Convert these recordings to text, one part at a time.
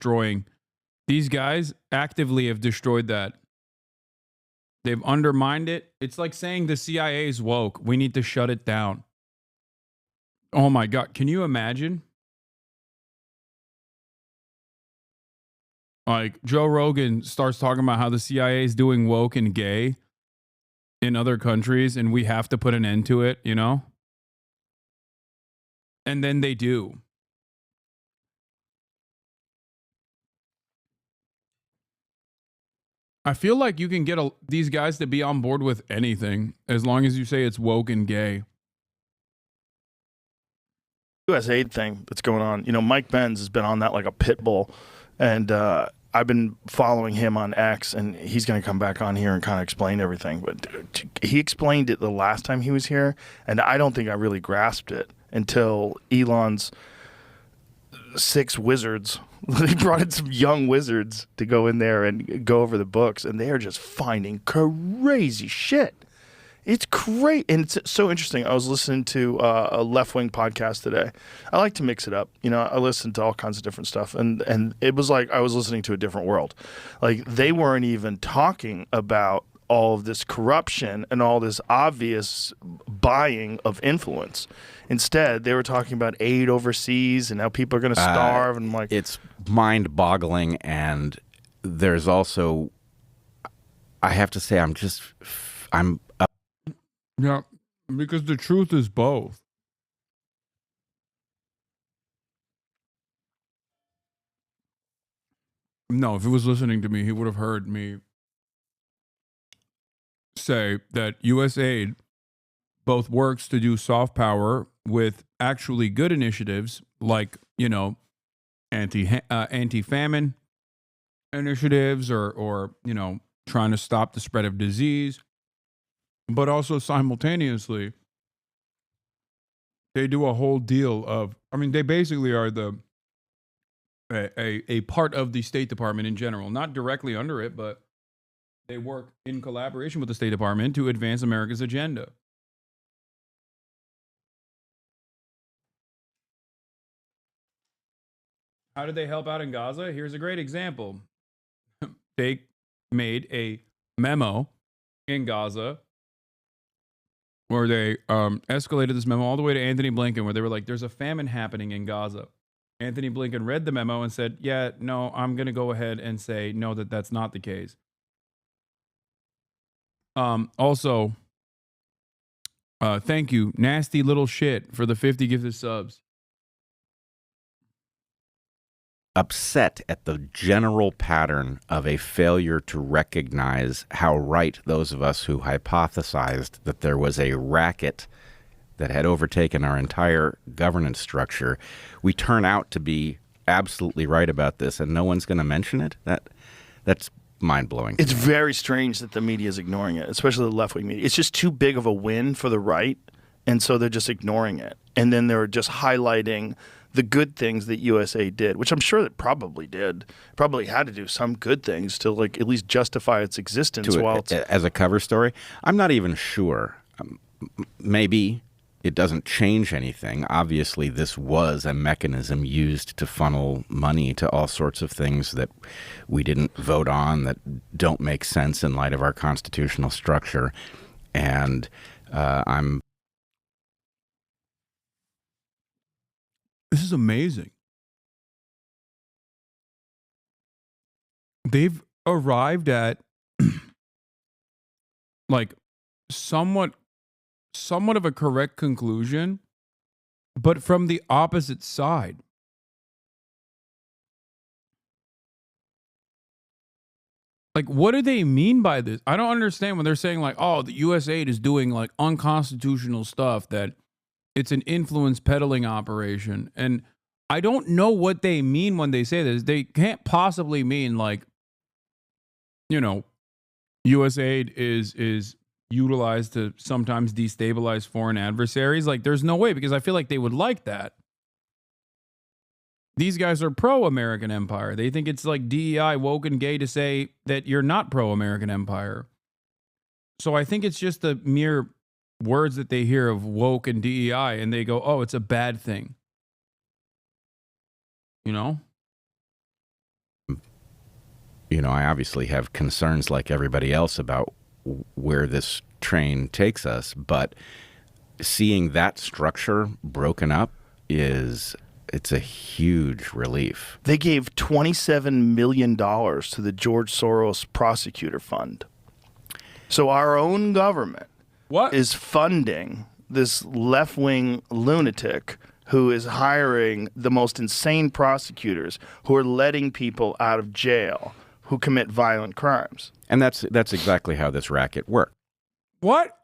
destroying. These guys actively have destroyed that. They've undermined it. It's like saying the CIA is woke. We need to shut it down. Oh my God. Can you imagine? Like Joe Rogan starts talking about how the CIA is doing woke and gay in other countries and we have to put an end to it, you know? And then they do. I feel like you can get these guys to be on board with anything as long as you say it's woke and gay. USAID thing that's going on. You know, Mike Benz has been on that like a pit bull, and I've been following him on X, and he's going to come back on here and kind of explain everything. But he explained it the last time he was here, and I don't think I really grasped it until Elon's 6 wizards. He brought in some young wizards to go in there and go over the books, and they are just finding crazy shit. It's great, and it's so interesting. I was listening to a left-wing podcast today. I like to mix it up. You know, I listen to all kinds of different stuff, and it was like I was listening to a different world. Like, they weren't even talking about all of this corruption and all this obvious buying of influence. Instead, they were talking about aid overseas and how people are going to starve. And I'm like, it's mind-boggling, and there's also, I have to say, I'm. Yeah, because the truth is both. No, if he was listening to me, he would have heard me say that USAID both works to do soft power with actually good initiatives like, you know, anti-famine initiatives or, you know, trying to stop the spread of disease. But also simultaneously, they do a whole deal of, I mean, they basically are a part of the State Department in general, not directly under it, but they work in collaboration with the State Department to advance America's agenda. How did they help out in Gaza? Here's a great example. They made a memo in Gaza where they escalated this memo all the way to Anthony Blinken, where they were like, there's a famine happening in Gaza. Anthony Blinken read the memo and said, yeah, no, I'm going to go ahead and say, no, that's not the case. Also, thank you, Nasty Little Shit, for the 50 gifted subs. Upset at the general pattern of a failure to recognize how right those of us who hypothesized that there was a racket that had overtaken our entire governance structure, we turn out to be absolutely right about this, and no one's going to mention it. That's mind-blowing. It's very strange that the media is ignoring it, especially the left-wing media. It's just too big of a win for the right, and so they're just ignoring it. And then they're just highlighting the good things that USA did, which I'm sure it probably did. Probably had to do some good things to like at least justify its existence. As a cover story, I'm not even sure. Maybe it doesn't change anything. Obviously, this was a mechanism used to funnel money to all sorts of things that we didn't vote on, that don't make sense in light of our constitutional structure. And This is amazing. They've arrived at like somewhat of a correct conclusion, but from the opposite side. Like, what do they mean by this? I don't understand when they're saying like, oh, the USAID is doing like unconstitutional stuff, that it's an influence peddling operation. And I don't know what they mean when they say this. They can't possibly mean like, you know, USAID is utilized to sometimes destabilize foreign adversaries. Like, there's no way, because I feel like they would like that. These guys are pro-American empire. They think it's like DEI, woke and gay to say that you're not pro-American empire. So I think it's just the mere words that they hear of woke and DEI, and they go, oh, it's a bad thing. You know? I obviously have concerns like everybody else about where this train takes us, but seeing that structure broken up it's a huge relief. They gave $27 million to the George Soros Prosecutor Fund. So our own government is funding this left-wing lunatic who is hiring the most insane prosecutors who are letting people out of jail who commit violent crimes. And that's exactly how this racket worked. What?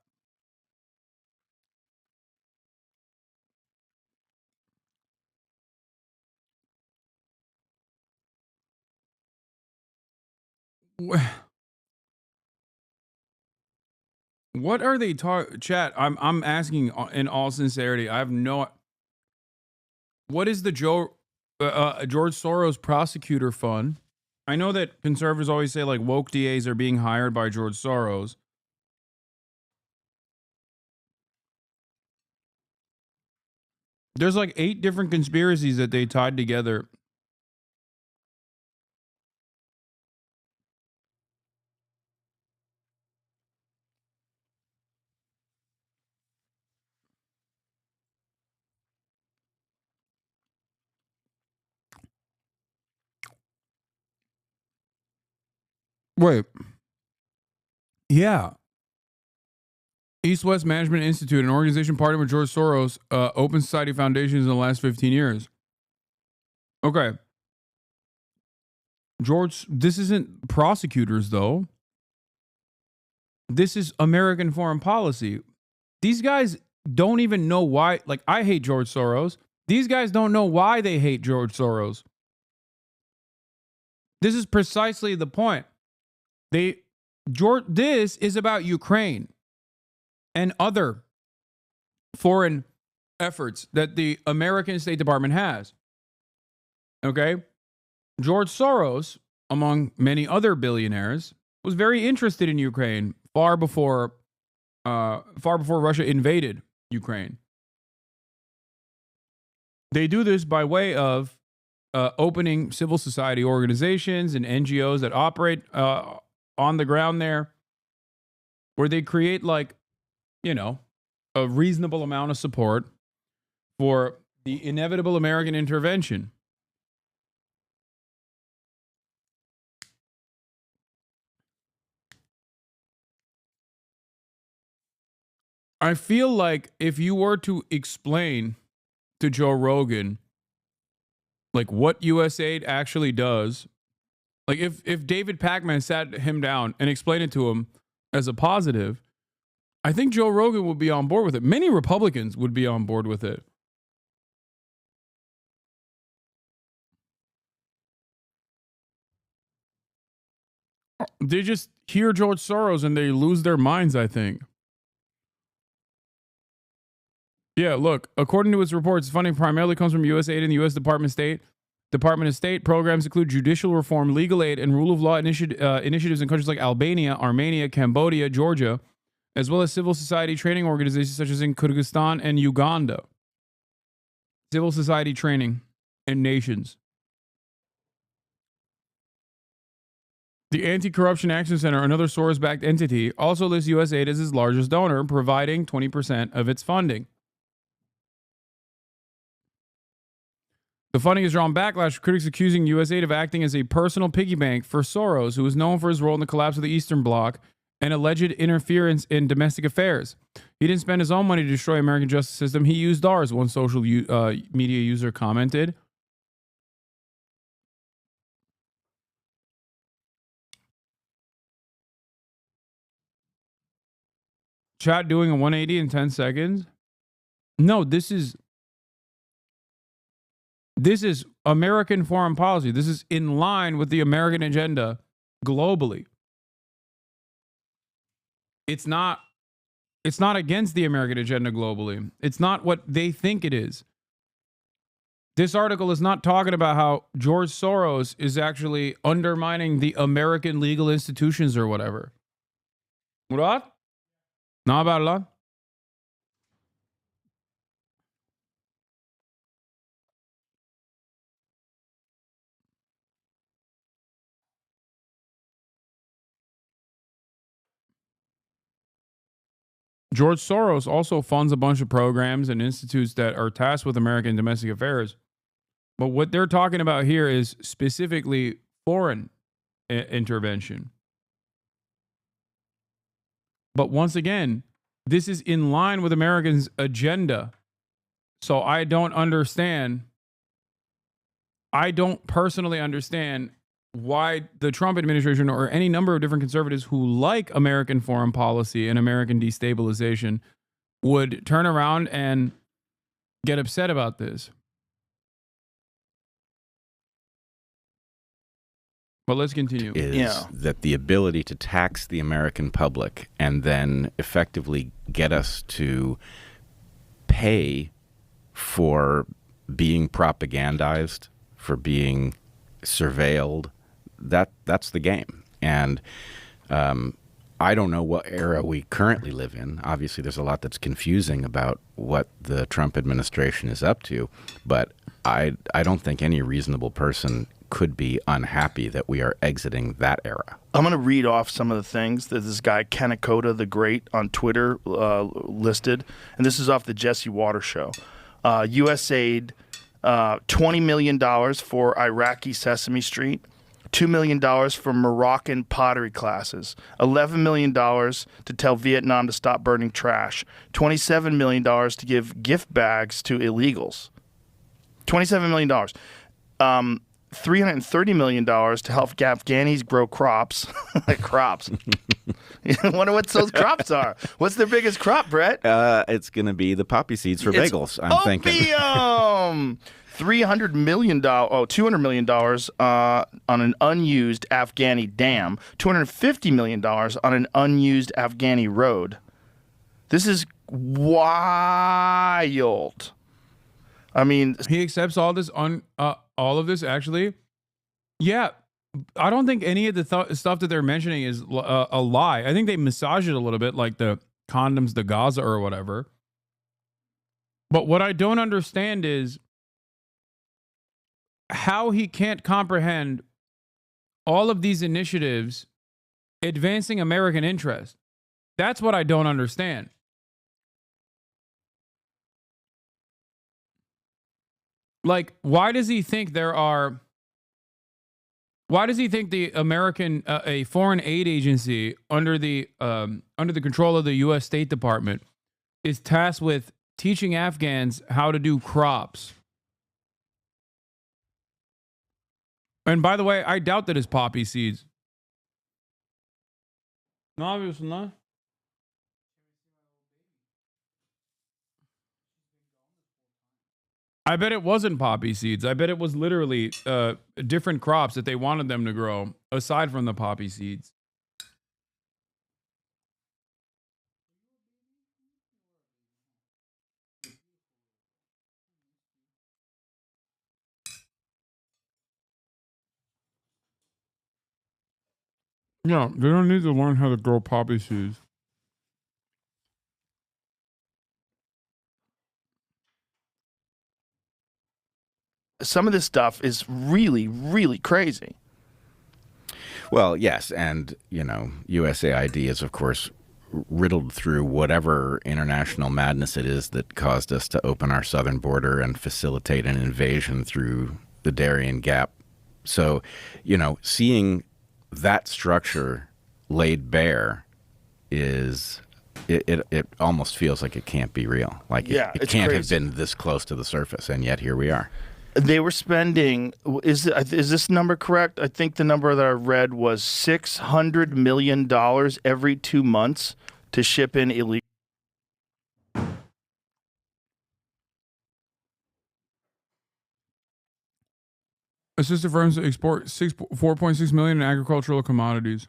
What are they talking? Chat, I'm asking in all sincerity. I have no. What is the George Soros Prosecutor Fund? I know that conservatives always say like woke DAs are being hired by George Soros. There's like 8 different conspiracies that they tied together. Wait. Yeah. East West Management Institute, an organization partnered with George Soros, Open Society Foundations in the last 15 years. Okay. George, this isn't prosecutors, though. This is American foreign policy. These guys don't even know why. Like, I hate George Soros. These guys don't know why they hate George Soros. This is precisely the point. This is about Ukraine and other foreign efforts that the American State Department has. Okay? George Soros, among many other billionaires, was very interested in Ukraine far before Russia invaded Ukraine. They do this by way of opening civil society organizations and NGOs that operate on the ground there, where they create a reasonable amount of support for the inevitable American intervention. I feel like if you were to explain to Joe Rogan like what USAID actually does, like if David Pacman sat him down and explained it to him as a positive, I think Joe Rogan would be on board with it. Many Republicans would be on board with it. They just hear George Soros and they lose their minds, I think. Yeah, look, according to its reports, funding primarily comes from USAID and the U.S. Department of State. Programs include judicial reform, legal aid, and rule of law initiatives in countries like Albania, Armenia, Cambodia, Georgia, as well as civil society training organizations such as in Kyrgyzstan and Uganda. Civil society training in nations. The Anti-Corruption Action Center, another Soros-backed entity, also lists USAID as its largest donor, providing 20% of its funding. The funding has drawn backlash, with critics accusing USAID of acting as a personal piggy bank for Soros, who is known for his role in the collapse of the Eastern Bloc and alleged interference in domestic affairs. He didn't spend his own money to destroy American justice system. He used ours, one social media user commented. Chat doing a 180 in 10 seconds. No, this is American foreign policy. This is in line with the American agenda globally. It's not against the American agenda globally. It's not what they think it is. This article is not talking about how George Soros is actually undermining the American legal institutions or whatever. What? Not about Allah. George Soros also funds a bunch of programs and institutes that are tasked with American domestic affairs. But what they're talking about here is specifically foreign intervention. But once again, this is in line with Americans' agenda. So I don't personally understand why the Trump administration or any number of different conservatives who like American foreign policy and American destabilization would turn around and get upset about this. But let's continue. Is that the ability to tax the American public and then effectively get us to pay for being propagandized, for being surveilled, that's the game. And I don't know what era we currently live in. Obviously, there's a lot that's confusing about what the Trump administration is up to, but I don't think any reasonable person could be unhappy that we are exiting that era. I'm going to read off some of the things that this guy, Kanakota the Great, on Twitter listed. And this is off the Jesse Water Show. USAID, $20 million for Iraqi Sesame Street, $2 million for Moroccan pottery classes, $11 million to tell Vietnam to stop burning trash, $27 million to give gift bags to illegals. $27 million. $330 million to help Afghanis grow crops. Like crops. I wonder what those crops are. What's their biggest crop, Brett? It's going to be the poppy seeds for bagels, I'm thinking. $200 million on an unused Afghani dam, $250 million on an unused Afghani road. This is wild. I mean, he accepts all this all of this actually. Yeah, I don't think any of the stuff that they're mentioning is a lie. I think they massage it a little bit, like the condoms to Gaza or whatever. But what I don't understand is how he can't comprehend all of these initiatives advancing American interest. That's what I don't understand. Like, why does he think the American, a foreign aid agency under the control of the U.S. State Department is tasked with teaching Afghans how to do crops? And by the way, I doubt that it's poppy seeds. No, obviously not. I bet it wasn't poppy seeds. I bet it was literally different crops that they wanted them to grow aside from the poppy seeds. Yeah, they don't need to learn how to grow poppy seeds. Some of this stuff is really, really crazy. Well, yes, and, USAID is, of course, riddled through whatever international madness it is that caused us to open our southern border and facilitate an invasion through the Darien Gap. So, seeing that structure laid bare is... It almost feels like it can't be real. Like it can't have been this close to the surface, and yet here we are. They were spending, is this number correct? I think the number that I read was $600 million every 2 months to ship in illegal. Assisted firms export $4.6 million in agricultural commodities.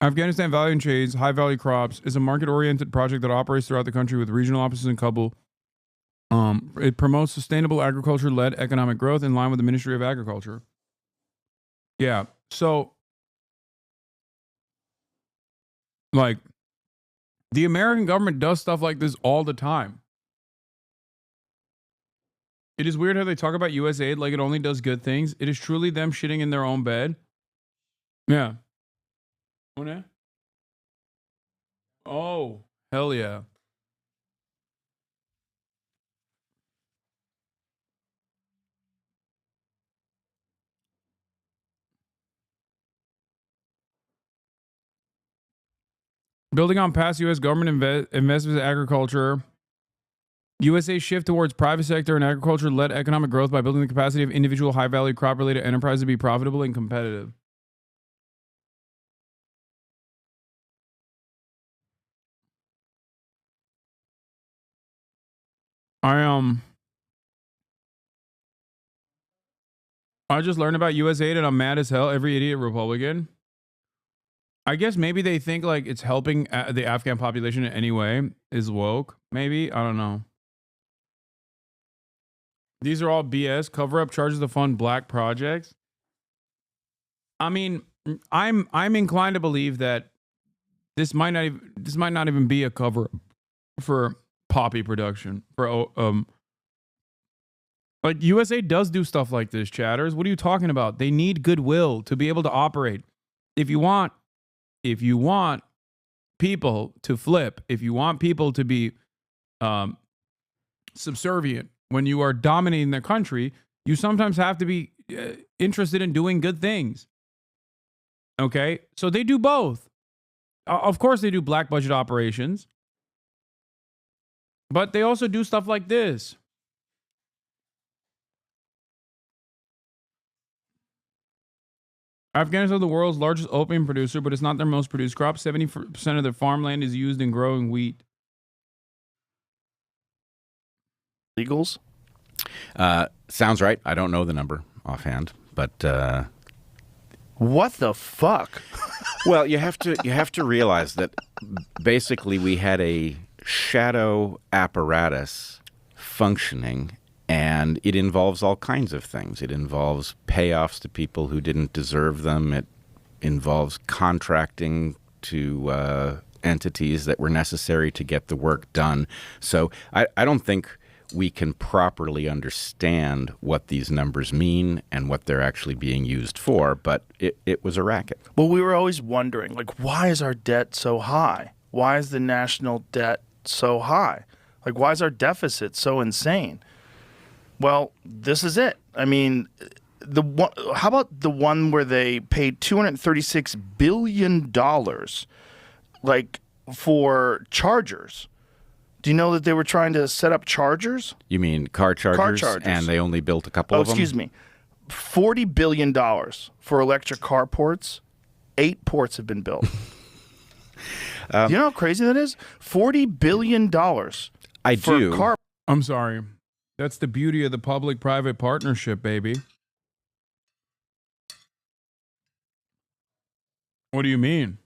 Afghanistan Value and Trades, High Value Crops, is a market-oriented project that operates throughout the country with regional offices in Kabul. It promotes sustainable agriculture-led economic growth in line with the Ministry of Agriculture. Yeah, so, like, the American government does stuff like this all the time. It is weird how they talk about USAID like it only does good things. It is truly them shitting in their own bed. Yeah. Oh, Hell yeah. Building on past U.S. government investments in agriculture, USA shift towards private sector and agriculture-led economic growth by building the capacity of individual high-value crop-related enterprises to be profitable and competitive. I just learned about USAID and I'm mad as hell. Every idiot Republican. I guess maybe they think like it's helping the Afghan population in any way is woke. Maybe. I don't know. These are all BS. Cover up charges to fund black projects. I mean, I'm inclined to believe that this might not even be a cover for poppy production. For like USA does do stuff like this, chatters. What are you talking about? They need goodwill to be able to operate. If you want people to flip, if you want people to be subservient when you are dominating their country, you sometimes have to be interested in doing good things. Okay? So they do both. Of course, they do black budget operations, but they also do stuff like this. Afghanistan is the world's largest opium producer, but it's not their most produced crop. 70% of their farmland is used in growing wheat. Legals? Sounds right. I don't know the number offhand, but what the fuck? well, you have to realize that basically we had a shadow apparatus functioning, and it involves all kinds of things. It involves payoffs to people who didn't deserve them. It involves contracting to entities that were necessary to get the work done. So I don't think we can properly understand what these numbers mean and what they're actually being used for, but it was a racket. Well, we were always wondering, like, why is our debt so high? Why is the national debt so high? Like, why is our deficit so insane? Well, this is it. I mean, how about the one where they paid $236 billion, like, for chargers? Do you know that they were trying to set up chargers? You mean car chargers? Car chargers. And they only built a couple of them? Excuse me. $40 billion for electric car ports. 8 ports have been built. You know how crazy that is? $40 billion. I do. I'm sorry. That's the beauty of the public-private partnership, baby. What do you mean?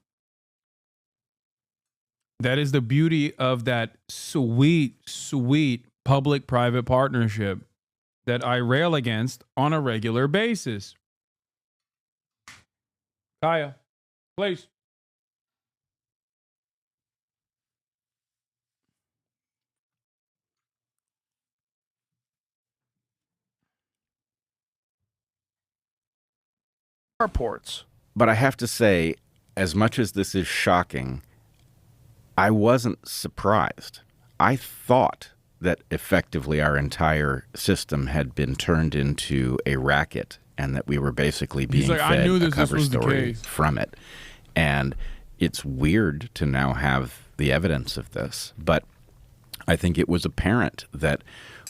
That is the beauty of that sweet, sweet public-private partnership that I rail against on a regular basis. Kaya, please. Airports. But I have to say, as much as this is shocking, I wasn't surprised. I thought that effectively our entire system had been turned into a racket and that we were basically being fed I knew a cover was story from it. And it's weird to now have the evidence of this, but I think it was apparent that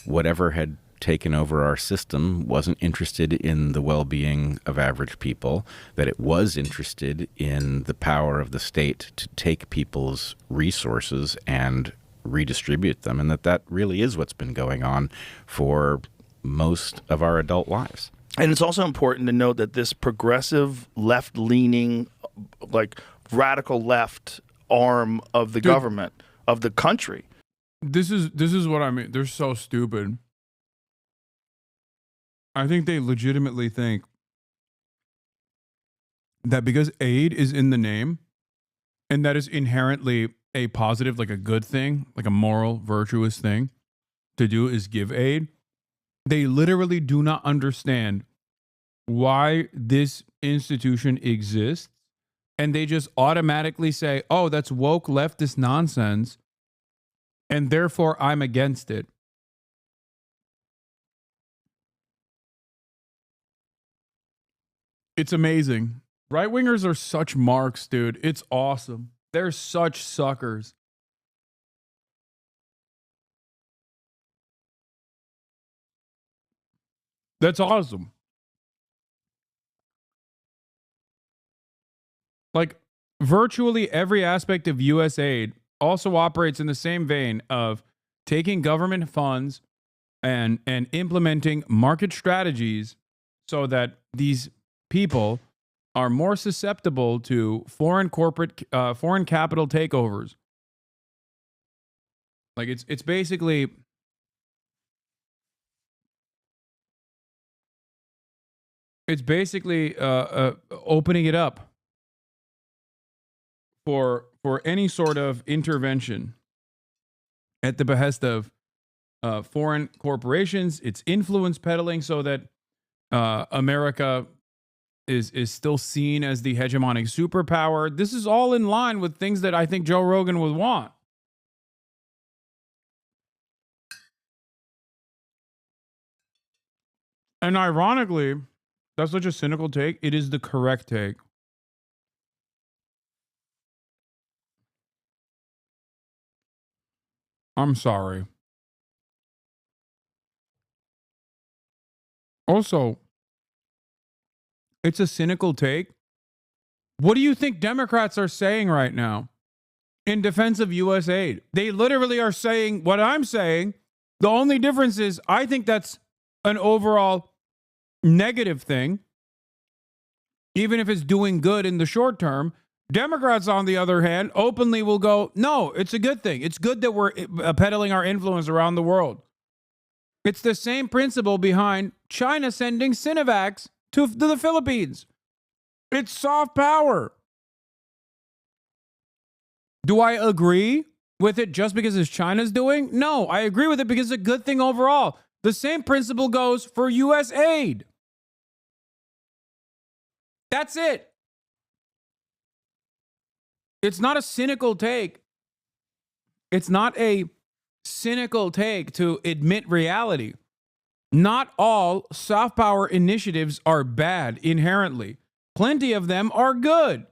whatever had taken over our system wasn't interested in the well-being of average people, that it was interested in the power of the state to take people's resources and redistribute them, and that really is what's been going on for most of our adult lives. And it's also important to note that this progressive, left-leaning, like radical left arm of the government, of the country. This is what I mean. They're so stupid. I think they legitimately think that because aid is in the name and that is inherently a positive, like a good thing, like a moral, virtuous thing to do is give aid, they literally do not understand why this institution exists and they just automatically say, oh, that's woke leftist nonsense, and therefore I'm against it. It's amazing. Right-wingers are such marks, dude. It's awesome. They're such suckers. That's awesome. Like, virtually every aspect of USAID also operates in the same vein of taking government funds and implementing market strategies so that these people are more susceptible to foreign capital takeovers. Like, it's basically opening it up for any sort of intervention at the behest of foreign corporations. It's influence peddling so that America is still seen as the hegemonic superpower. This is all in line with things that I think Joe Rogan would want. And ironically, that's such a cynical take. It is the correct take. I'm sorry. Also, it's a cynical take. What do you think Democrats are saying right now in defense of USAID? They literally are saying what I'm saying. The only difference is I think that's an overall negative thing, even if it's doing good in the short term. Democrats, on the other hand, openly will go, no, it's a good thing. It's good that we're peddling our influence around the world. It's the same principle behind China sending Sinovacs to the Philippines. It's soft power. Do I agree with it just because it's China's doing? No, I agree with it because it's a good thing overall. The same principle goes for USAID. That's it. It's not a cynical take. It's not a cynical take to admit reality. Not all soft power initiatives are bad inherently. Plenty of them are good.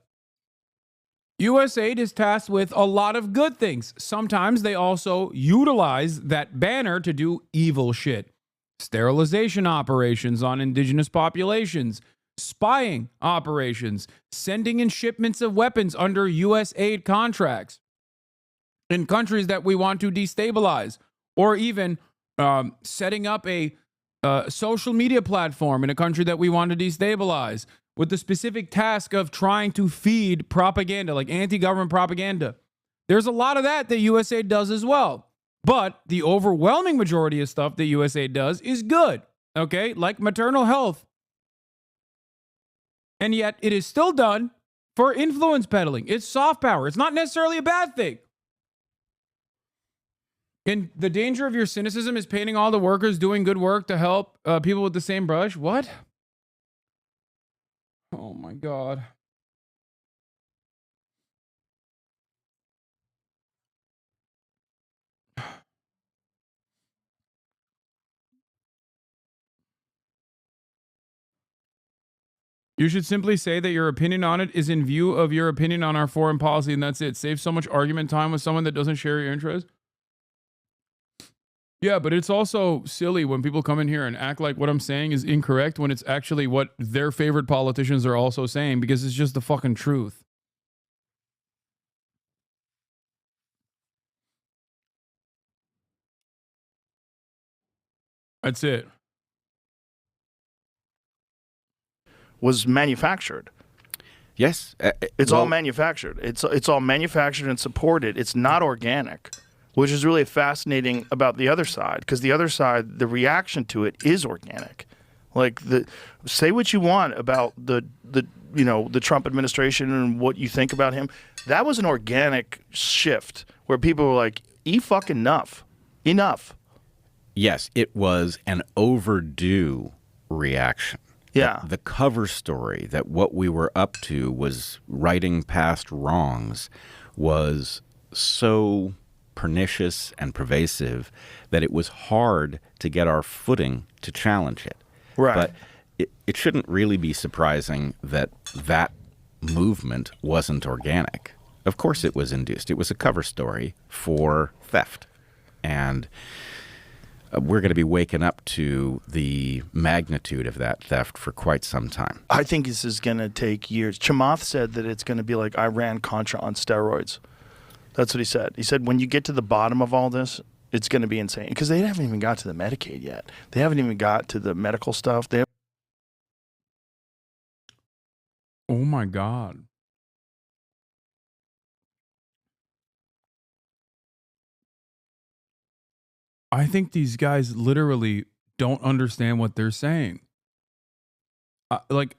USAID is tasked with a lot of good things. Sometimes they also utilize that banner to do evil shit. Sterilization operations on indigenous populations, spying operations, sending in shipments of weapons under USAID contracts in countries that we want to destabilize, or even setting up a social media platform in a country that we want to destabilize with the specific task of trying to feed propaganda, like anti-government propaganda. There's a lot of that USAID does as well. But the overwhelming majority of stuff that USAID does is good, okay? Like maternal health. And yet it is still done for influence peddling. It's soft power. It's not necessarily a bad thing. And the danger of your cynicism is painting all the workers doing good work to help people with the same brush. What? Oh my God. You should simply say that your opinion on it is in view of your opinion on our foreign policy, and that's it. Save so much argument time with someone that doesn't share your interest. Yeah, but it's also silly when people come in here and act like what I'm saying is incorrect when it's actually what their favorite politicians are also saying, because it's just the fucking truth. That's it. Was manufactured. Yes. It's all manufactured. It's all manufactured and supported. It's not organic, which is really fascinating about the other side, because the other side, the reaction to it is organic. Like, say what you want about the Trump administration and what you think about him. That was an organic shift where people were like, fucking enough. Yes, it was an overdue reaction. Yeah. The cover story, that what we were up to was righting past wrongs, was so pernicious and pervasive that it was hard to get our footing to challenge it. Right. But it shouldn't really be surprising that that movement wasn't organic. Of course it was induced. It was a cover story for theft. And we're going to be waking up to the magnitude of that theft for quite some time. I think this is going to take years. Chamath said that it's going to be like Iran-Contra on steroids. That's what he said. He said when you get to the bottom of all this, it's going to be insane. Because they haven't even got to the Medicaid yet. They haven't even got to the medical stuff. Oh my God. I think these guys literally don't understand what they're saying. Like,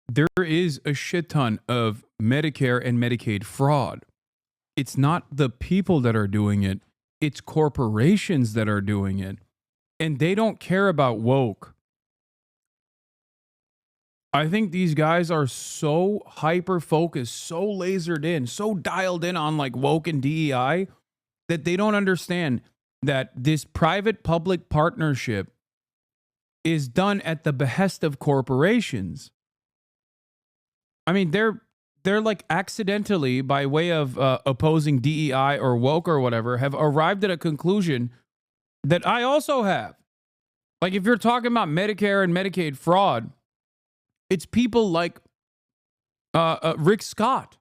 there is a shit ton of Medicare and Medicaid fraud. It's not the people that are doing it. It's corporations that are doing it. And they don't care about woke. I think these guys are so hyper-focused, so lasered in, so dialed in on like woke and DEI that they don't understand that this private-public partnership is done at the behest of corporations. I mean, they're like accidentally, by way of opposing DEI or woke or whatever, have arrived at a conclusion that I also have. Like, if you're talking about Medicare and Medicaid fraud, it's people like Rick Scott.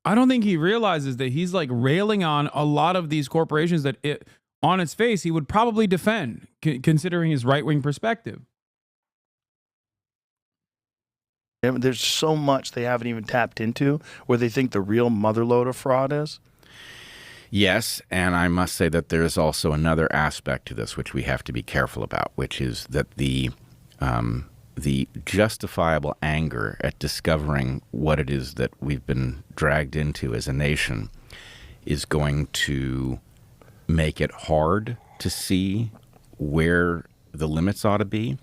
I don't think he realizes that he's like railing on a lot of these corporations that on its face he would probably defend, considering his right-wing perspective. There's so much they haven't even tapped into where they think the real motherload of fraud is. Yes, and I must say that there is also another aspect to this which we have to be careful about, which is that the justifiable anger at discovering what it is that we've been dragged into as a nation is going to make it hard to see where the limits ought to be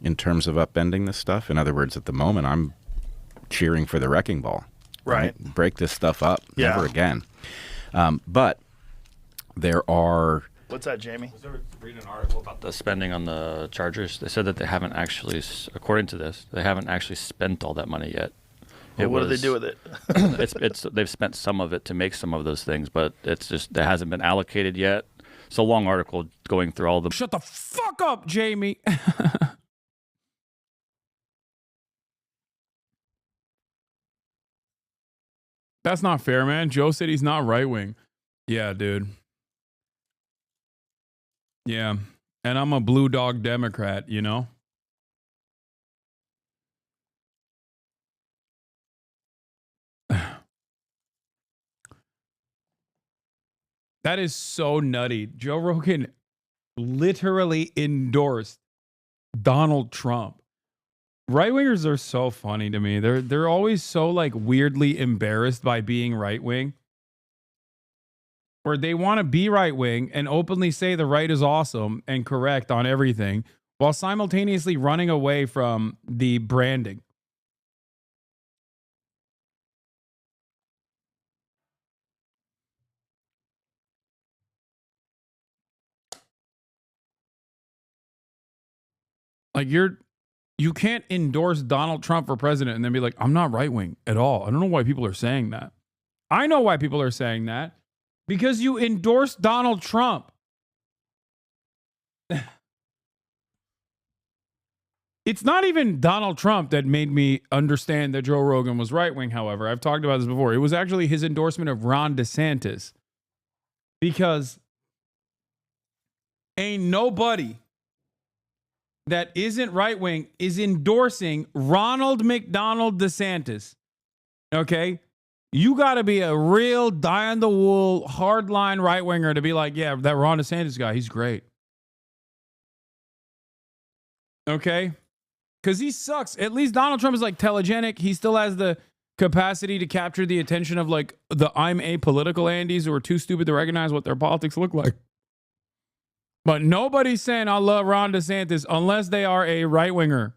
in terms of upending this stuff. In other words, at the moment, I'm cheering for the wrecking ball. Right. Break this stuff up. Yeah. Never again. But there are... What's that, Jamie? I was reading an article about the spending on the Chargers. They said that they haven't actually, according to this, they haven't actually spent all that money yet. Well, what do they do with it? They've spent some of it to make some of those things, but it's just that hasn't been allocated yet. It's a long article going through all the... Shut the fuck up, Jamie. That's not fair, man. Joe said he's not right-wing. Yeah, dude. Yeah. And I'm a blue dog Democrat, you know? That is so nutty. Joe Rogan literally endorsed Donald Trump. Right-wingers are so funny to me. They're always so like weirdly embarrassed by being right-wing. Where they want to be right-wing and openly say the right is awesome and correct on everything while simultaneously running away from the branding. Like you can't endorse Donald Trump for president and then be like, I'm not right-wing at all. I don't know why people are saying that. I know why people are saying that. Because you endorsed Donald Trump. It's not even Donald Trump that made me understand that Joe Rogan was right-wing, however. I've talked about this before. It was actually his endorsement of Ron DeSantis. Because ain't nobody that isn't right-wing is endorsing Ronald McDonald DeSantis. Okay? You got to be a real die-on-the-wool, hardline right-winger to be like, yeah, that Ron DeSantis guy, he's great. Okay? Because he sucks. At least Donald Trump is like telegenic. He still has the capacity to capture the attention of like the I'm apolitical Andys who are too stupid to recognize what their politics look like. But nobody's saying I love Ron DeSantis unless they are a right winger.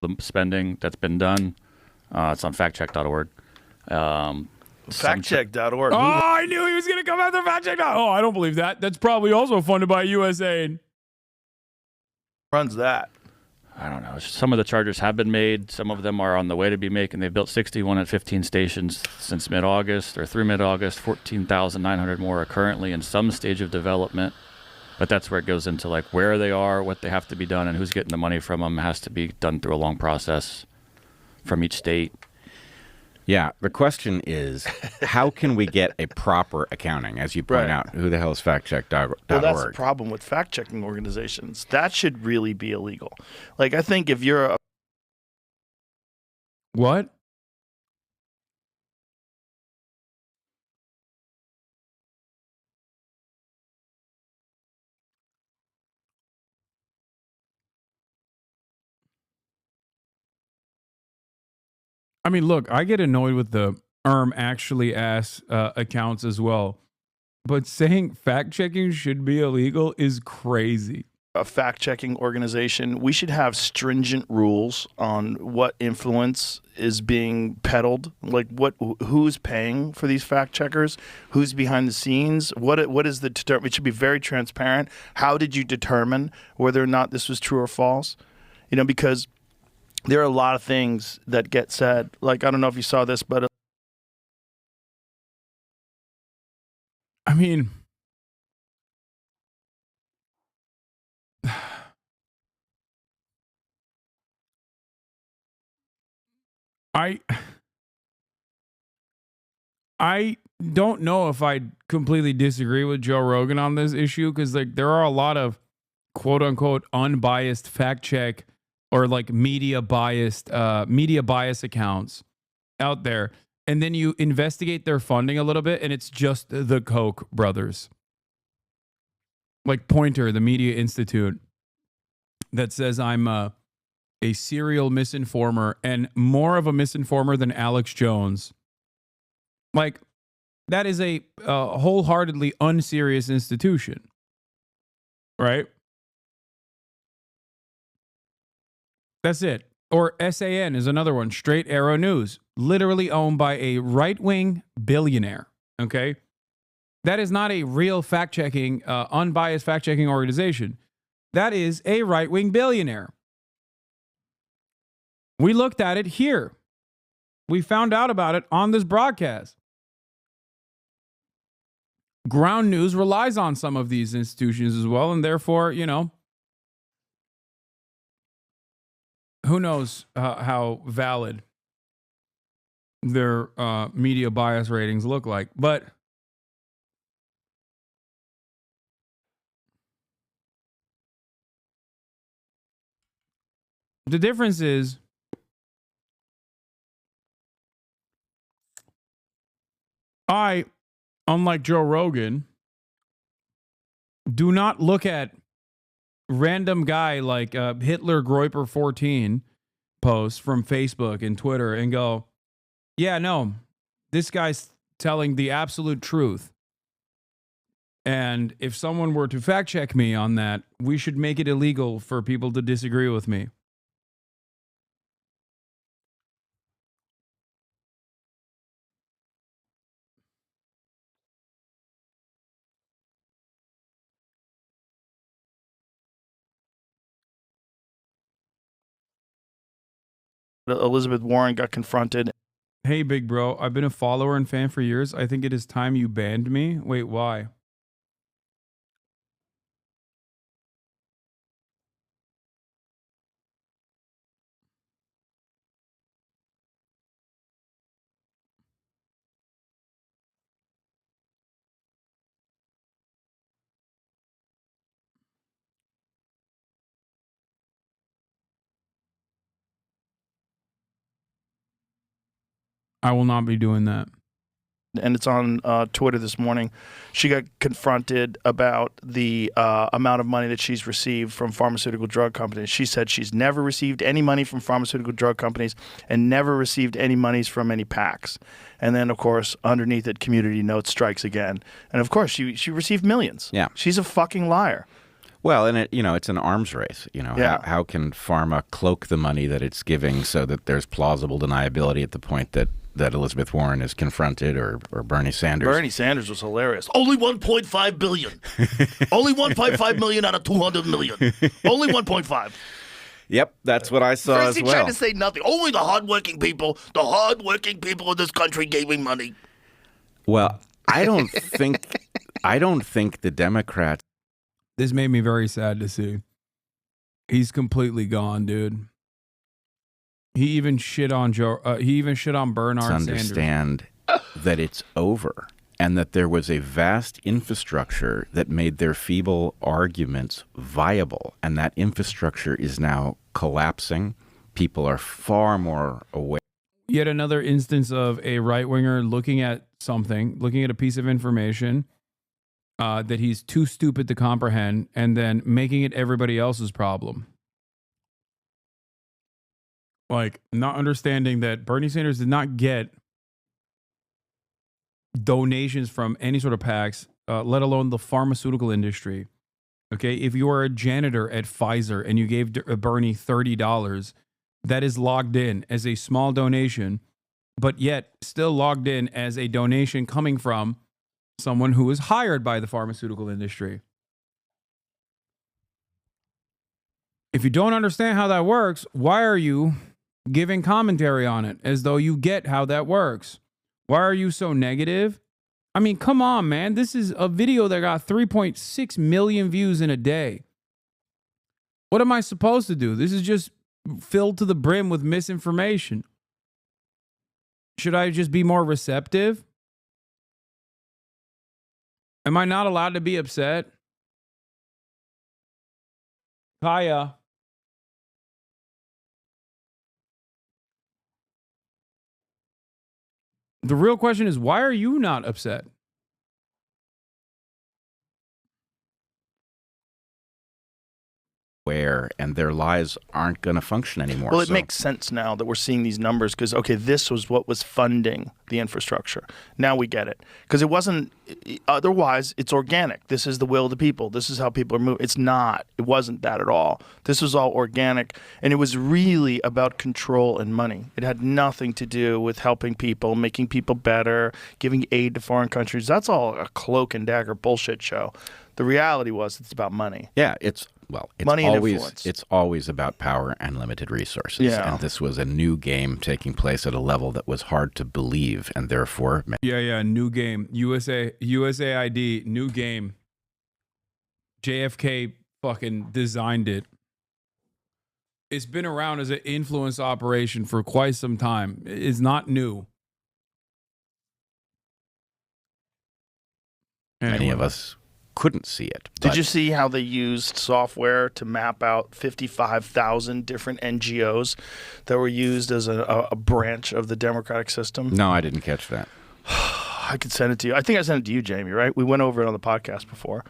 The spending that's been done. It's on factcheck.org. Factcheck.org. Oh, I knew he was going to come after factcheck. Oh, I don't believe that. That's probably also funded by USAID. Runs that? I don't know. Some of the chargers have been made. Some of them are on the way to be made. And they've built 61 at 15 stations since mid-August or through mid-August. 14,900 more are currently in some stage of development. But that's where it goes into like where they are, what they have to be done, and who's getting the money from them. It has to be done through a long process from each state. Yeah, the question is, how can we get a proper accounting? As you point out, who the hell is factcheck.org? Well, that's the problem with fact-checking organizations. That should really be illegal. Like, I think if you're a... What? I mean, look, I get annoyed with the actually ass accounts as well. But saying fact checking should be illegal is crazy. A fact-checking organization, we should have stringent rules on what influence is being peddled, like who's paying for these fact checkers, who's behind the scenes, what is the it should be very transparent. How did you determine whether or not this was true or false? You know, because there are a lot of things that get said. Like, I don't know if you saw this, but I mean, I don't know if I completely disagree with Joe Rogan on this issue, because like there are a lot of quote unquote unbiased fact check or like media bias accounts out there, and then you investigate their funding a little bit and it's just the Koch brothers, like Pointer, the Media Institute, that says I'm a serial misinformer and more of a misinformer than Alex Jones. Like, that is a wholeheartedly unserious institution, right? That's it. Or SAN is another one, Straight Arrow News, literally owned by a right-wing billionaire, okay? That is not a real fact-checking, unbiased fact-checking organization. That is a right-wing billionaire. We looked at it here. We found out about it on this broadcast. Ground News relies on some of these institutions as well, and therefore, you know, who knows how valid their media bias ratings look like. But the difference is, unlike Joe Rogan, do not look at random guy like Hitler Groiper 14 posts from Facebook and Twitter and go, yeah, no, this guy's telling the absolute truth. And if someone were to fact check me on that, we should make it illegal for people to disagree with me. Elizabeth Warren got confronted. Hey, big bro, I've been a follower and fan for years. I think it is time you banned me. Wait, why? I will not be doing that. and it's on Twitter this morning. She got confronted about the amount of money that she's received from pharmaceutical drug companies. She said she's never received any money from pharmaceutical drug companies and never received any monies from any PACs. And then, of course, underneath it, Community Notes strikes again. And, of course, she received millions. Yeah. She's a fucking liar. Well, and it's an arms race. Yeah. How can pharma cloak the money that it's giving so that there's plausible deniability at the point that Elizabeth Warren is confronted or Bernie Sanders? Bernie Sanders was hilarious. Only 1.5 billion. Only 1.5 million out of 200 million. Only 1.5. Yep, that's what I saw First as he well. tried to say nothing. Only the hardworking people in this country gave me money. Well, I don't think the Democrats. This made me very sad to see. He's completely gone, dude. He even shit on Bernard Sanders. Understand that it's over and that there was a vast infrastructure that made their feeble arguments viable, and that infrastructure is now collapsing. People are far more aware. Yet another instance of a right-winger looking at a piece of information that he's too stupid to comprehend, and then making it everybody else's problem. Like, not understanding that Bernie Sanders did not get donations from any sort of PACs, let alone the pharmaceutical industry. Okay, if you are a janitor at Pfizer and you gave Bernie $30, that is logged in as a small donation, but yet still logged in as a donation coming from someone who is hired by the pharmaceutical industry. If you don't understand how that works, why are you giving commentary on it as though you get how that works? Why are you so negative? I mean, come on, man. This is a video that got 3.6 million views in a day. What am I supposed to do? This is just filled to the brim with misinformation. Should I just be more receptive? Am I not allowed to be upset? Kaya. The real question is, why are you not upset? And their lives aren't going to function anymore. Well, it makes sense now that we're seeing these numbers because, okay, this was what was funding the infrastructure. Now we get it. Because it wasn't, otherwise, it's organic. This is the will of the people. This is how people are moving. It's not. It wasn't that at all. This was all organic. And it was really about control and money. It had nothing to do with helping people, making people better, giving aid to foreign countries. That's all a cloak and dagger bullshit show. The reality was it's about money. Yeah, it's money and influence. It's always about power and limited resources. Yeah. And this was a new game taking place at a level that was hard to believe, and therefore... New game. USAID, new game. JFK fucking designed it. It's been around as an influence operation for quite some time. It's not new. Anyway. Many of us couldn't see it. Did you see how they used software to map out 55,000 different NGOs that were used as a branch of the democratic system? No, I didn't catch that. I could send it to you. I think I sent it to you, Jamie, right? We went over it on the podcast before.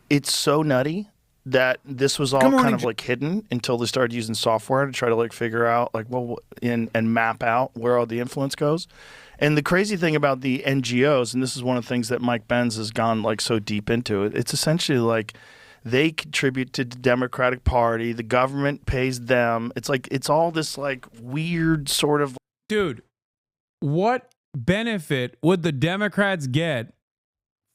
It's so nutty that this was all kind of like hidden until they started using software to try to like figure out like, well, and map out where all the influence goes. And the crazy thing about the NGOs, and this is one of the things that Mike Benz has gone like so deep into, it's essentially like they contribute to the Democratic Party, the government pays them. It's like it's all this like weird sort of. Dude, what benefit would the Democrats get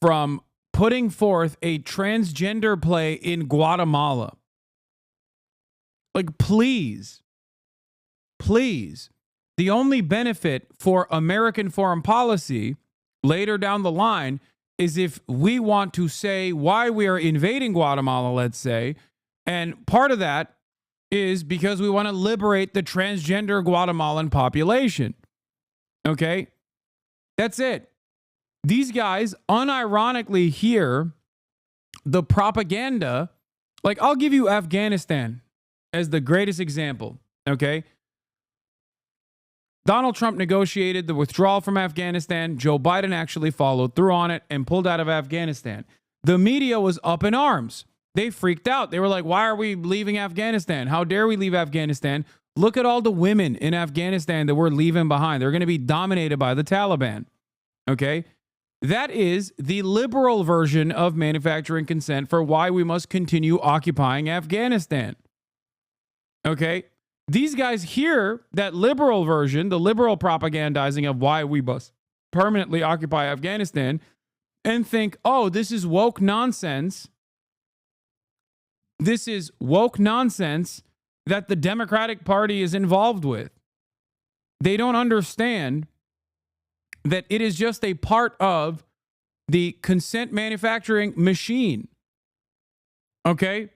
from putting forth a transgender play in Guatemala? Like, please. The only benefit for American foreign policy later down the line is if we want to say why we are invading Guatemala, let's say, and part of that is because we want to liberate the transgender Guatemalan population. Okay? That's it. These guys unironically hear the propaganda. Like, I'll give you Afghanistan as the greatest example. Okay? Donald Trump negotiated the withdrawal from Afghanistan. Joe Biden actually followed through on it and pulled out of Afghanistan. The media was up in arms. They freaked out. They were like, why are we leaving Afghanistan? How dare we leave Afghanistan? Look at all the women in Afghanistan that we're leaving behind. They're going to be dominated by the Taliban. Okay? That is the liberal version of manufacturing consent for why we must continue occupying Afghanistan. Okay? These guys hear that liberal version, the liberal propagandizing of why we must permanently occupy Afghanistan, and think, oh, this is woke nonsense. This is woke nonsense that the Democratic Party is involved with. They don't understand that it is just a part of the consent manufacturing machine. Okay?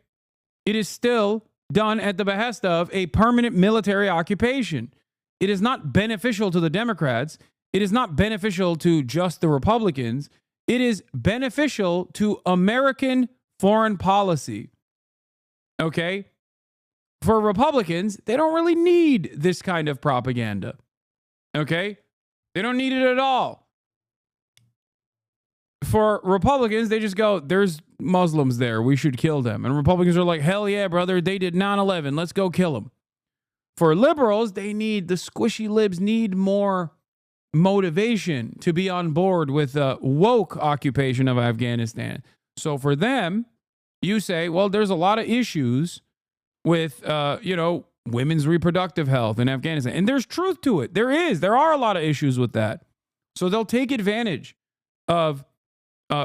It is still done at the behest of a permanent military occupation. It is not beneficial to the Democrats. It is not beneficial to just the Republicans. It is beneficial to American foreign policy. Okay? For Republicans, they don't really need this kind of propaganda. Okay? They don't need it at all. For Republicans, they just go, there's Muslims there. We should kill them. And Republicans are like, hell yeah, brother. They did 9/11. Let's go kill them. For liberals, the squishy libs need more motivation to be on board with the woke occupation of Afghanistan. So for them, you say, well, there's a lot of issues with, women's reproductive health in Afghanistan. And there's truth to it. There are a lot of issues with that. So they'll take advantage of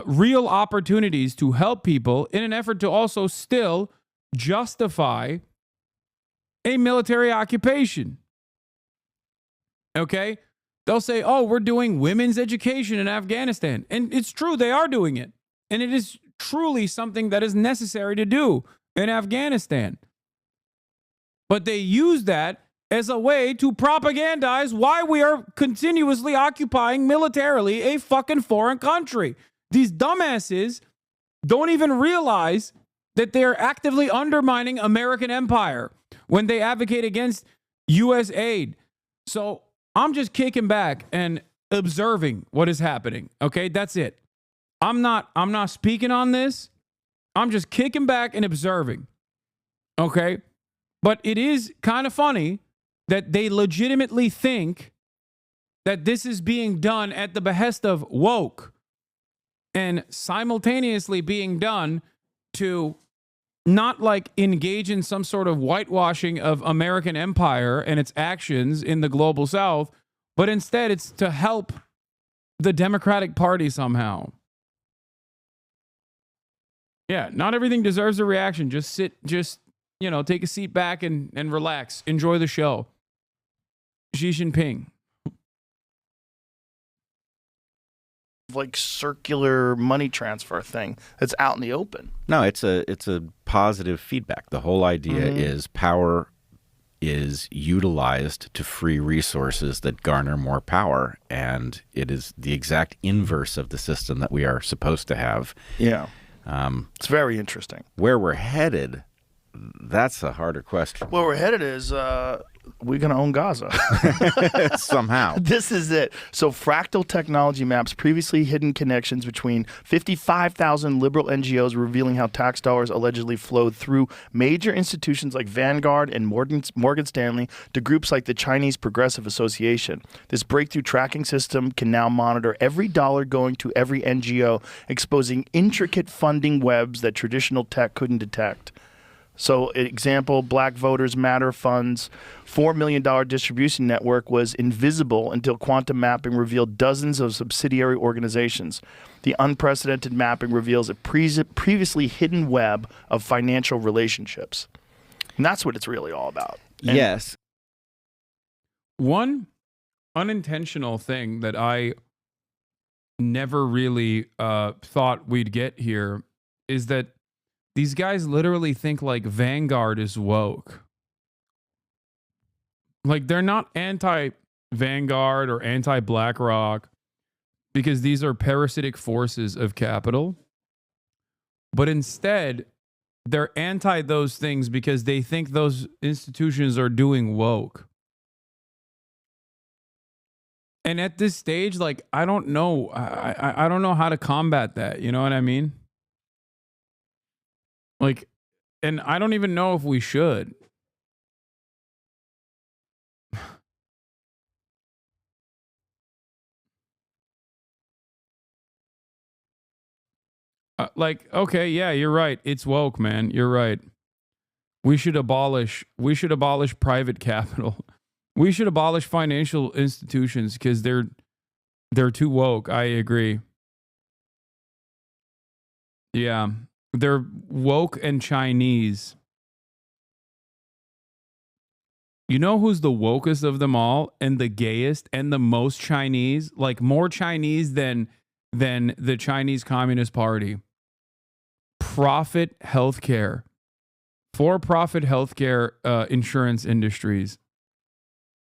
real opportunities to help people in an effort to also still justify a military occupation. Okay? They'll say, oh, we're doing women's education in Afghanistan. And it's true, they are doing it. And it is truly something that is necessary to do in Afghanistan. But they use that as a way to propagandize why we are continuously occupying militarily a fucking foreign country. These dumbasses don't even realize that they're actively undermining American empire when they advocate against USAID. So I'm just kicking back and observing what is happening. Okay, that's it. I'm not speaking on this. I'm just kicking back and observing. Okay? But it is kind of funny that they legitimately think that this is being done at the behest of woke and simultaneously being done to not like engage in some sort of whitewashing of American empire and its actions in the global South, but instead it's to help the Democratic Party somehow. Yeah, not everything deserves a reaction. Just take a seat back and relax. Enjoy the show. Xi Jinping. Like circular money transfer thing that's out in the open. No, it's a positive feedback. The whole idea is power is utilized to free resources that garner more power, and it is the exact inverse of the system that we are supposed to have. Yeah. It's very interesting. Where we're headed, that's a harder question. Where we're headed is we're going to own Gaza. Somehow. This is it. So Fractal Technology maps previously hidden connections between 55,000 liberal NGOs, revealing how tax dollars allegedly flowed through major institutions like Vanguard and Morgan Stanley to groups like the Chinese Progressive Association. This breakthrough tracking system can now monitor every dollar going to every NGO, exposing intricate funding webs that traditional tech couldn't detect. So, example, Black Voters Matter Fund's $4 million distribution network was invisible until quantum mapping revealed dozens of subsidiary organizations. The unprecedented mapping reveals a previously hidden web of financial relationships. And that's what it's really all about. And yes. One unintentional thing that I never really thought we'd get here is that these guys literally think like Vanguard is woke. Like they're not anti-Vanguard or anti-BlackRock because these are parasitic forces of capital. But instead, they're anti those things because they think those institutions are doing woke. And at this stage, like, I don't know. I don't know how to combat that. You know what I mean? Like, and I don't even know if we should. Like, okay, yeah, you're right. It's woke, man. You're right. We should abolish private capital. We should abolish financial institutions because they're too woke. I agree. Yeah. They're woke and Chinese. You know who's the wokest of them all and the gayest and the most Chinese? Like more Chinese than the Chinese Communist Party. Profit healthcare. For-profit healthcare insurance industries.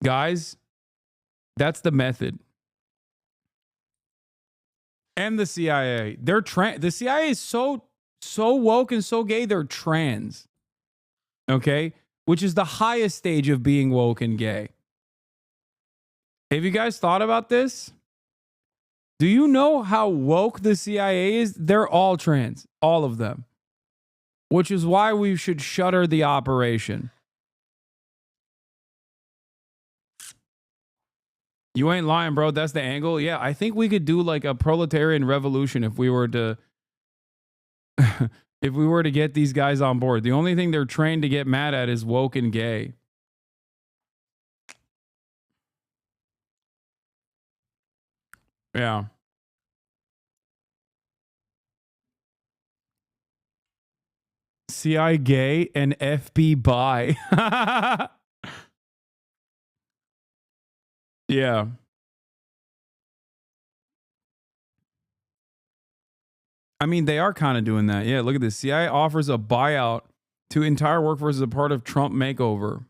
Guys, that's the method. And the CIA. The CIA is so woke and so gay, they're trans. Okay? Which is the highest stage of being woke and gay. Have you guys thought about this? Do you know how woke the CIA is? They're all trans. All of them. Which is why we should shutter the operation. You ain't lying, bro. That's the angle. Yeah, I think we could do like a proletarian revolution if we were to if we were to get these guys on board. The only thing they're trained to get mad at is woke and gay. Yeah. CI gay and FB bi. Yeah. I mean, they are kind of doing that. Yeah, look at this. CIA offers a buyout to entire workforce as a part of Trump makeover.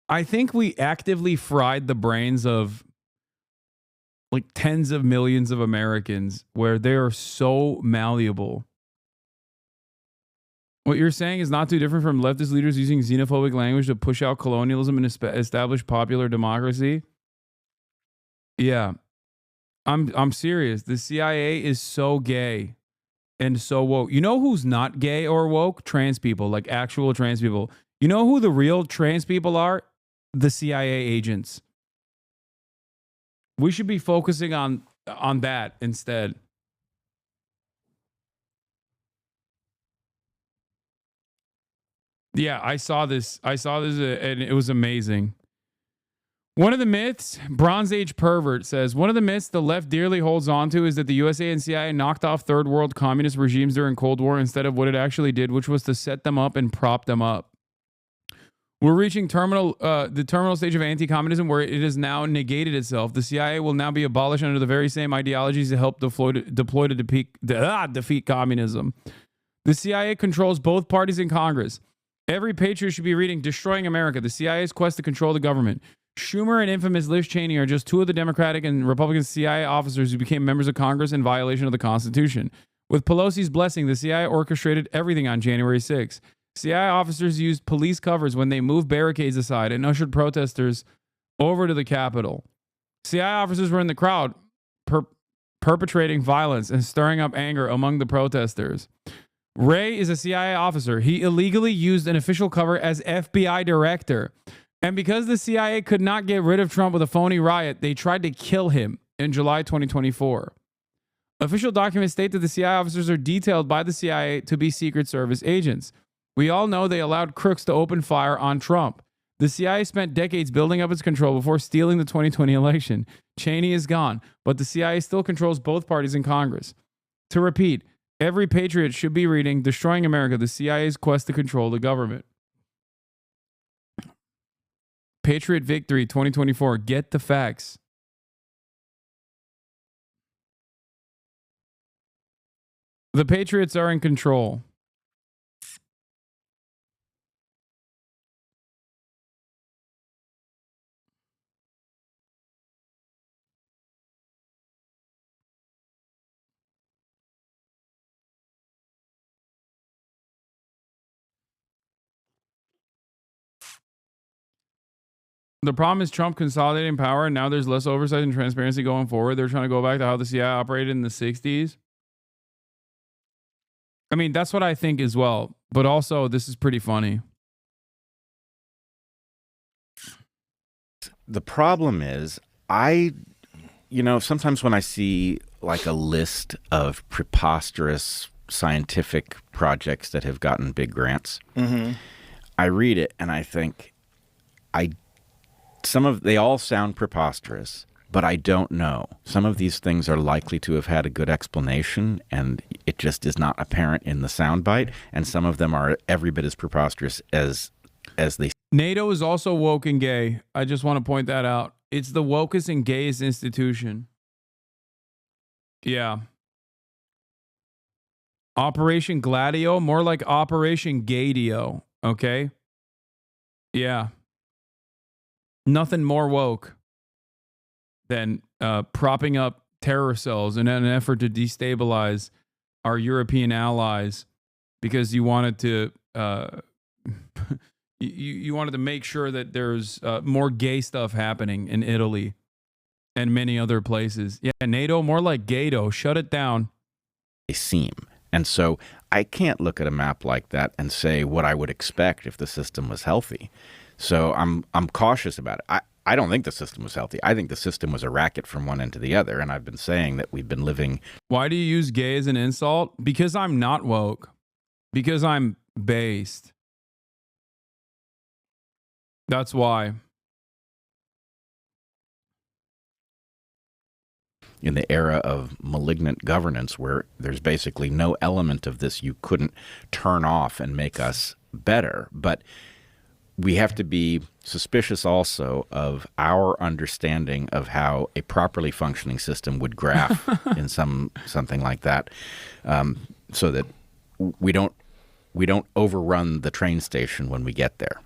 I think we actively fried the brains of like tens of millions of Americans where they are so malleable. What you're saying is not too different from leftist leaders using xenophobic language to push out colonialism and establish popular democracy. Yeah, I'm serious. The CIA is so gay and so woke. You know who's not gay or woke? Trans people, like actual trans people. You know who the real trans people are? The CIA agents. We should be focusing on that instead. Yeah, I saw this. And it was amazing. One of the myths, Bronze Age pervert says, one of the myths the left dearly holds on to is that the USA and CIA knocked off third world communist regimes during Cold War instead of what it actually did, which was to set them up and prop them up. We're reaching the terminal stage of anti-communism where it has now negated itself. The CIA will now be abolished under the very same ideologies that helped deploy to defeat communism. The CIA controls both parties in Congress. Every patriot should be reading Destroying America, the CIA's quest to control the government. Schumer and infamous Liz Cheney are just two of the Democratic and Republican CIA officers who became members of Congress in violation of the Constitution. With Pelosi's blessing, the CIA orchestrated everything on January 6th. CIA officers used police covers when they moved barricades aside and ushered protesters over to the Capitol. CIA officers were in the crowd, perpetrating violence and stirring up anger among the protesters. Ray is a CIA officer. He illegally used an official cover as FBI director. And because the CIA could not get rid of Trump with a phony riot, they tried to kill him in July 2024. Official documents state that the CIA officers are detailed by the CIA to be Secret Service agents. We all know they allowed crooks to open fire on Trump. The CIA spent decades building up its control before stealing the 2020 election. Cheney is gone, but the CIA still controls both parties in Congress. To repeat, every patriot should be reading Destroying America, the CIA's quest to control the government. Patriot Victory 2024. Get the facts. The Patriots are in control. The problem is Trump consolidating power, and now there's less oversight and transparency going forward. They're trying to go back to how the CIA operated in the 60s. I mean, that's what I think as well. But also, this is pretty funny. The problem is, sometimes when I see like a list of preposterous scientific projects that have gotten big grants, I read it and I think, they all sound preposterous, but I don't know. Some of these things are likely to have had a good explanation, and it just is not apparent in the soundbite. And some of them are every bit as preposterous as they. NATO is also woke and gay. I just want to point that out. It's the wokest and gayest institution. Yeah. Operation Gladio, more like Operation Gadio. Okay. Yeah. Nothing more woke than propping up terror cells in an effort to destabilize our European allies because you wanted to you wanted to make sure that there's more gay stuff happening in Italy and many other places. Yeah, NATO, more like Gato. Shut it down. They seem. And so I can't look at a map like that and say what I would expect if the system was healthy. So I'm cautious about it. I don't think the system was healthy. I think the system was a racket from one end to the other. And I've been saying that we've been living. Why do you use gay as an insult? Because I'm not woke. Because I'm based. That's why. In the era of malignant governance, where there's basically no element of this you couldn't turn off and make us better. But we have to be suspicious also of our understanding of how a properly functioning system would graph in something like that, so that we don't overrun the train station when we get there.